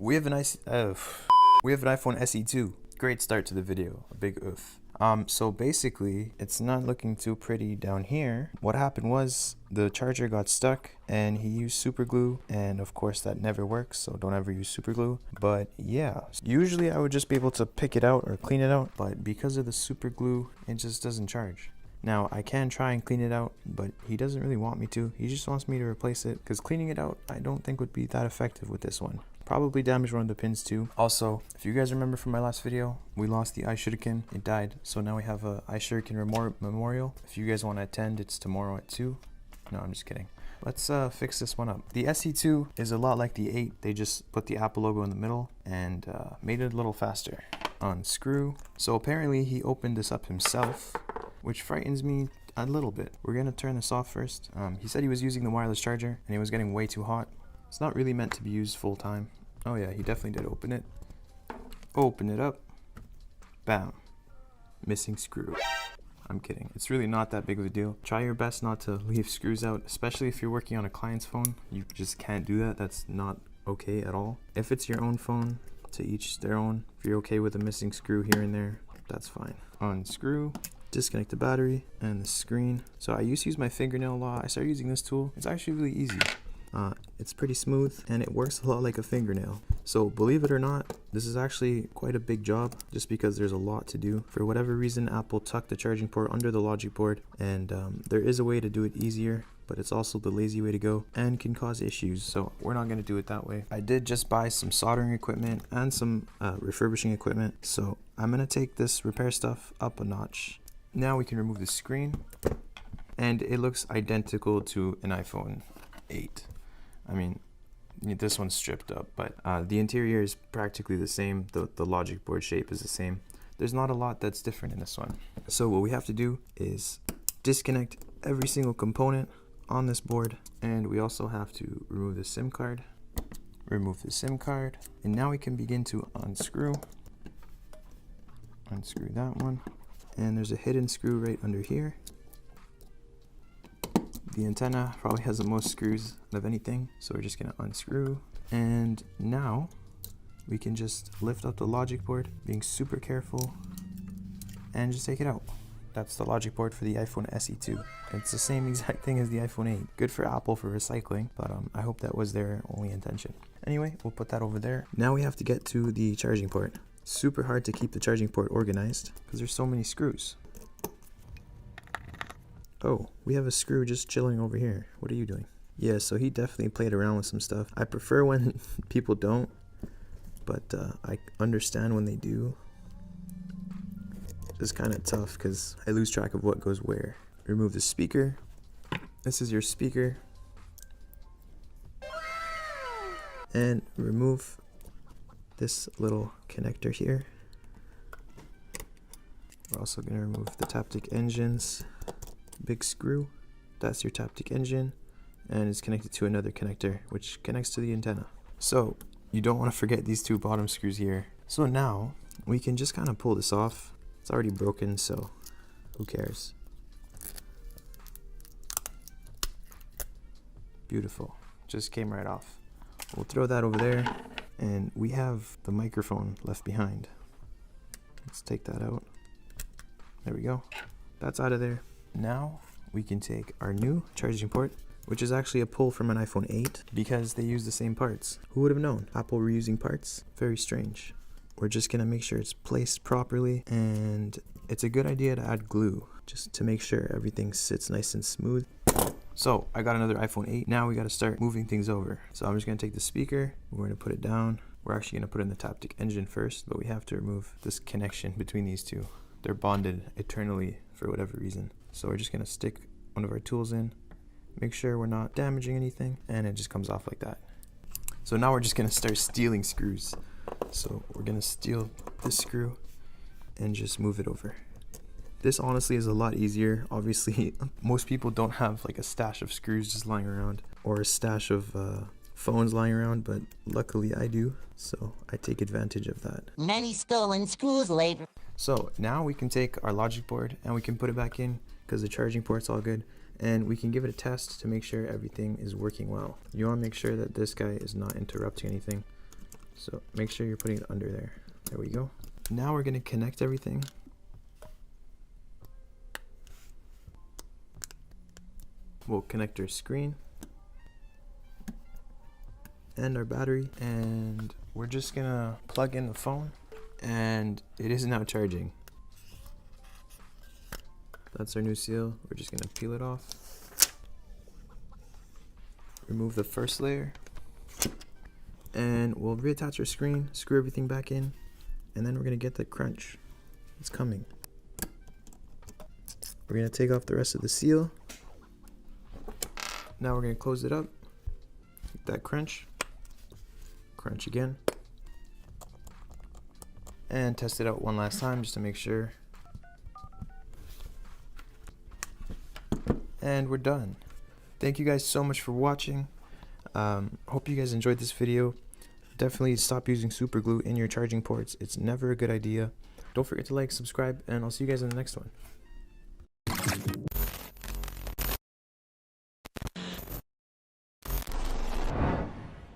We have an iPhone SE2. Great start to the video. A big oof. So basically, it's not looking too pretty down here. What happened was the charger got stuck and he used super glue, and of course that never works, so don't ever use super glue. But yeah, usually I would just be able to pick it out or clean it out, but because of the super glue, it just doesn't charge. Now, I can try and clean it out, but he doesn't really want me to. He just wants me to replace it, because cleaning it out, I don't think would be that effective with this one. Probably damage one of the pins too. Also, if you guys remember from my last video, we lost the iShuriken. It died, so now we have a iShuriken memorial. If you guys want to attend, it's tomorrow at 2. No, I'm just kidding. Let's fix this one up. The SE2 is a lot like the 8. They just put the Apple logo in the middle and made it a little faster. Unscrew. So apparently he opened this up himself, which frightens me a little bit. We're gonna turn this off first. He said he was using the wireless charger and it was getting way too hot. It's not really meant to be used full time. Oh yeah, he definitely did open it. Open it up. Bam. Missing screw. I'm kidding. It's really not that big of a deal. Try your best not to leave screws out, especially if you're working on a client's phone. You just can't do that. That's not okay at all. If it's your own phone, to each their own. If you're okay with a missing screw here and there, that's fine. Unscrew. Disconnect the battery and the screen. So I used to use my fingernail a lot. I started using this tool. It's actually really easy. It's pretty smooth and it works a lot like a fingernail. So believe it or not, this is actually quite a big job just because there's a lot to do. For whatever reason, Apple tucked the charging port under the logic board, and there is a way to do it easier, but it's also the lazy way to go and can cause issues. So we're not going to do it that way. I did just buy some soldering equipment and some refurbishing equipment. So I'm going to take this repair stuff up a notch. Now we can remove the screen and it looks identical to an iPhone 8. I mean, this one's stripped up, but the interior is practically the same. The logic board shape is the same. There's not a lot that's different in this one. So what we have to do is disconnect every single component on this board, and we also have to remove the SIM card. Remove the SIM card, and now we can begin to unscrew. Unscrew that one, and there's a hidden screw right under here. The antenna probably has the most screws of anything, so we're just gonna unscrew. And now we can just lift up the logic board, being super careful, and just take it out. That's the logic board for the iPhone SE2. It's the same exact thing as the iPhone 8. Good for Apple for recycling, but I hope that was their only intention. Anyway, we'll put that over there. Now we have to get to the charging port. Super hard to keep the charging port organized because there's so many screws. Oh, we have a screw just chilling over here. What are you doing? Yeah, so he definitely played around with some stuff. I prefer when people don't, but I understand when they do. It's kind of tough because I lose track of what goes where. Remove the speaker. This is your speaker. And remove this little connector here. We're also going to remove the Taptic engines. Big screw, that's your Taptic engine, and it's connected to another connector which connects to the antenna. So you don't want to forget these two bottom screws here. So now we can just kind of pull this off. It's already broken, so who cares? Beautiful, just came right off. We'll throw that over there, and we have the microphone left behind. Let's take that out. There we go, that's out of there. Now we can take our new charging port, which is actually a pull from an iPhone 8 because they use the same parts. Who would have known? Apple reusing parts? Very strange. We're just gonna make sure it's placed properly, and it's a good idea to add glue just to make sure everything sits nice and smooth. So I got another iPhone 8. Now we gotta start moving things over. So I'm just gonna take the speaker, we're gonna put it down. We're actually gonna put in the Taptic engine first, but we have to remove this connection between these two. They're bonded eternally for whatever reason. So we're just gonna stick one of our tools in, make sure we're not damaging anything, and it just comes off like that. So now we're just gonna start stealing screws. So we're gonna steal this screw and just move it over. This honestly is a lot easier. Obviously, most people don't have like a stash of screws just lying around or a stash of phones lying around, but luckily I do, so I take advantage of that. Many stolen screws later. So now we can take our logic board and we can put it back in because the charging port's all good, and we can give it a test to make sure everything is working well. You want to make sure that this guy is not interrupting anything. So make sure you're putting it under there. There we go. Now we're going to connect everything. We'll connect our screen and our battery, and we're just gonna plug in the phone, and it is now charging. That's our new seal. We're just gonna peel it off, remove the first layer, and we'll reattach our screen, screw everything back in, and then we're gonna get the crunch. It's coming. We're gonna take off the rest of the seal. Now we're gonna close it up. Get that crunch. Crunch again. And test it out one last time just to make sure. And we're done. Thank you guys so much for watching. Hope you guys enjoyed this video. Definitely stop using super glue in your charging ports. It's never a good idea. Don't forget to like, subscribe, and I'll see you guys in the next one.